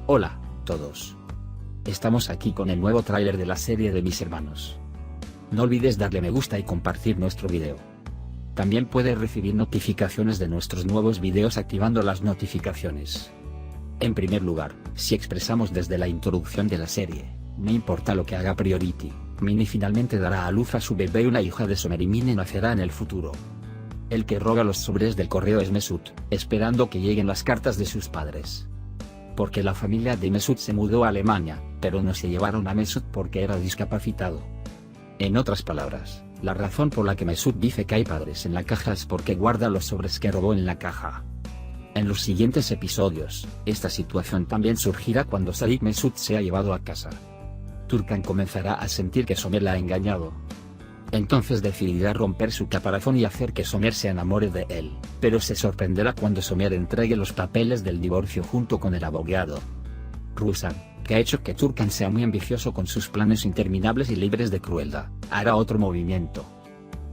Hola, todos. Estamos aquí con el nuevo tráiler de la serie de Mis Hermanos. No olvides darle me gusta y compartir nuestro video. También puedes recibir notificaciones de nuestros nuevos videos activando las notificaciones. En primer lugar, si expresamos desde la introducción de la serie, no importa lo que haga Priority, Minnie finalmente dará a luz a su bebé y una hija de Summer y Minnie nacerá en el futuro. El que roba los sobres del correo es Mesut, esperando que lleguen las cartas de sus padres. Porque la familia de Mesut se mudó a Alemania, pero no se llevaron a Mesut porque era discapacitado. En otras palabras, la razón por la que Mesut dice que hay padres en la caja es porque guarda los sobres que robó en la caja. En los siguientes episodios, esta situación también surgirá cuando Sadik Mesut sea llevado a casa. Turkan comenzará a sentir que Summer la ha engañado. Entonces decidirá romper su caparazón y hacer que Summer se enamore de él, pero se sorprenderá cuando Summer entregue los papeles del divorcio junto con el abogado. Ruslan, que ha hecho que Turkan sea muy ambicioso con sus planes interminables y libres de crueldad, hará otro movimiento.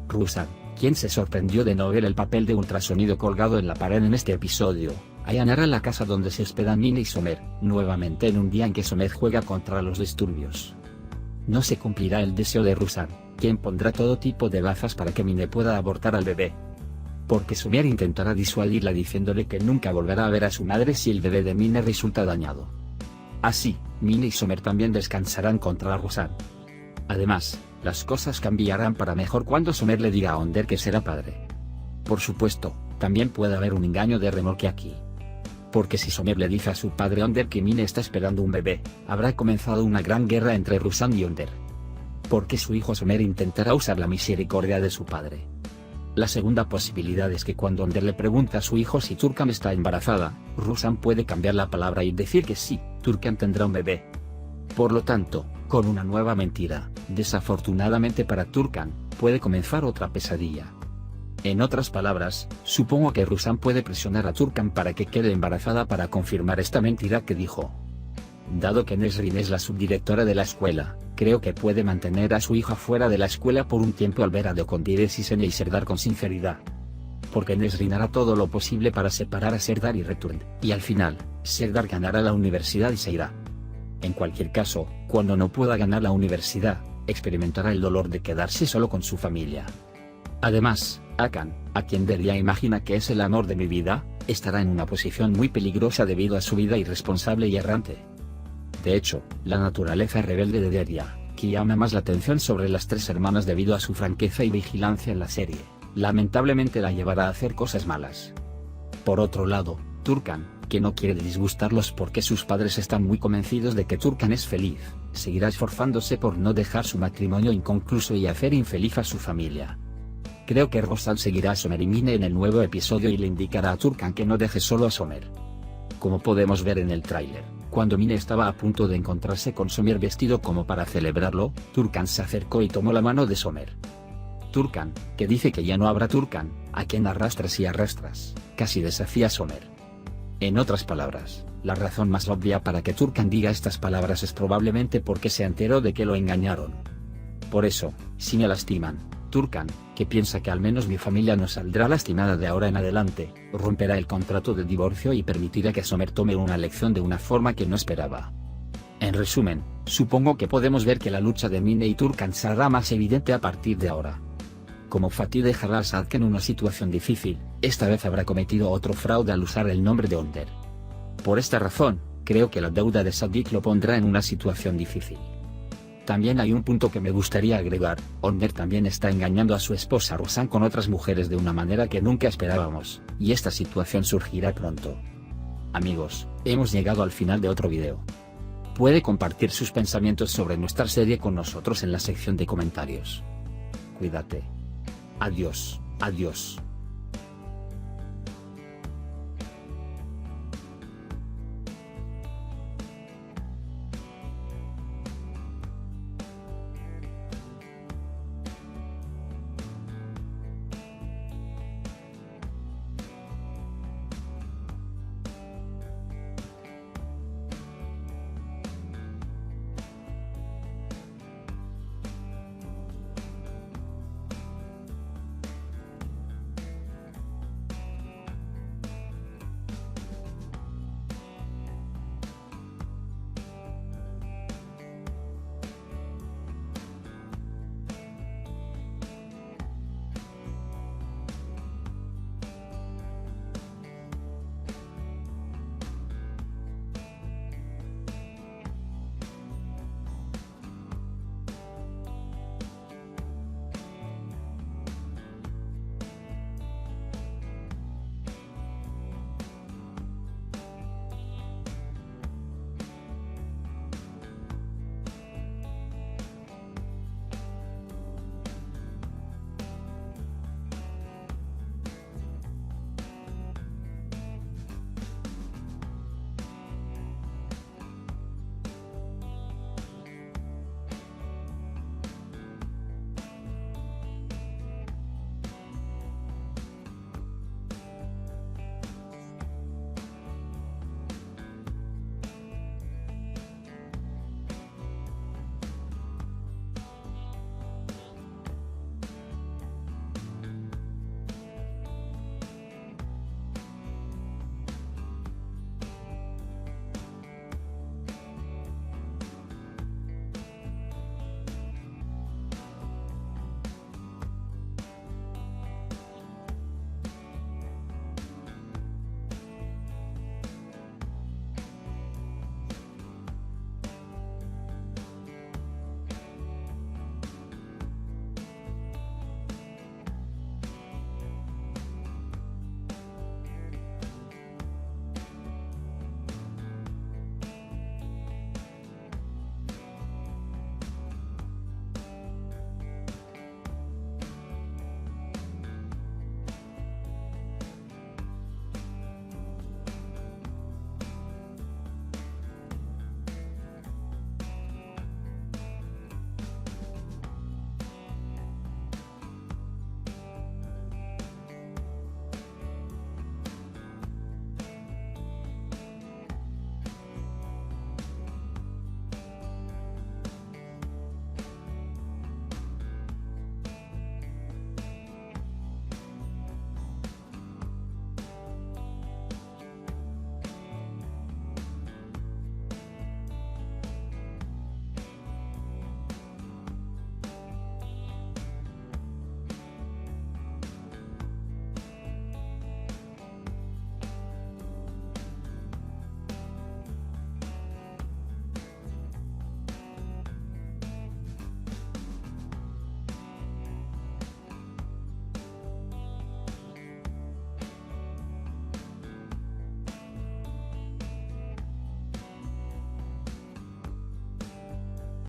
Ruslan, quien se sorprendió de no ver el papel de ultrasonido colgado en la pared en este episodio, allanará la casa donde se hospedan Minnie y Summer, nuevamente en un día en que Summer juega contra los disturbios. No se cumplirá el deseo de Ruslan, quien pondrá todo tipo de bazas para que Minnie pueda abortar al bebé. Porque Summer intentará disuadirla diciéndole que nunca volverá a ver a su madre si el bebé de Minnie resulta dañado. Así, Minnie y Summer también descansarán contra Ruslan. Además, las cosas cambiarán para mejor cuando Summer le diga a Onder que será padre. Por supuesto, también puede haber un engaño de remolque aquí. Porque si Summer le dice a su padre Onder que Minnie está esperando un bebé, habrá comenzado una gran guerra entre Ruslan y Onder. Porque su hijo Summer intentará usar la misericordia de su padre. La segunda posibilidad es que cuando Onder le pregunta a su hijo si Turkan está embarazada, Ruslan puede cambiar la palabra y decir que sí, Turkan tendrá un bebé. Por lo tanto, con una nueva mentira, desafortunadamente para Turkan, puede comenzar otra pesadilla. En otras palabras, supongo que Ruslan puede presionar a Turkan para que quede embarazada para confirmar esta mentira que dijo. Dado que Nesrin es la subdirectora de la escuela, creo que puede mantener a su hija fuera de la escuela por un tiempo al ver a Dokondires y Senya y Serdar con sinceridad. Porque Nesrin hará todo lo posible para separar a Serdar y Return, y al final, Serdar ganará la universidad y se irá. En cualquier caso, cuando no pueda ganar la universidad, experimentará el dolor de quedarse solo con su familia. Además, Hakan, a quien Delia imagina que es el amor de mi vida, estará en una posición muy peligrosa debido a su vida irresponsable y errante. De hecho, la naturaleza rebelde de Delia, que llama más la atención sobre las tres hermanas debido a su franqueza y vigilancia en la serie, lamentablemente la llevará a hacer cosas malas. Por otro lado, Turkan, que no quiere disgustarlos porque sus padres están muy convencidos de que Turkan es feliz, seguirá esforzándose por no dejar su matrimonio inconcluso y hacer infeliz a su familia. Creo que Rosal seguirá a Summer y Minnie en el nuevo episodio y le indicará a Turkan que no deje solo a Summer. Como podemos ver en el tráiler, cuando Minnie estaba a punto de encontrarse con Summer vestido como para celebrarlo, Turkan se acercó y tomó la mano de Summer. Turkan, que dice que ya no habrá Turkan, a quien arrastras y arrastras, casi desafía a Summer. En otras palabras, la razón más obvia para que Turkan diga estas palabras es probablemente porque se enteró de que lo engañaron. Por eso, si me lastiman, Turkan, que piensa que al menos mi familia no saldrá lastimada de ahora en adelante, romperá el contrato de divorcio y permitirá que Summer tome una lección de una forma que no esperaba. En resumen, supongo que podemos ver que la lucha de Minnie y Turkan será más evidente a partir de ahora. Como Fatih dejará a Sadik en una situación difícil, esta vez habrá cometido otro fraude al usar el nombre de Onder. Por esta razón, creo que la deuda de Sadik lo pondrá en una situación difícil. También hay un punto que me gustaría agregar, Onder también está engañando a su esposa Ruslan con otras mujeres de una manera que nunca esperábamos, y esta situación surgirá pronto. Amigos, hemos llegado al final de otro video. Puede compartir sus pensamientos sobre nuestra serie con nosotros en la sección de comentarios. Cuídate. Adiós, adiós.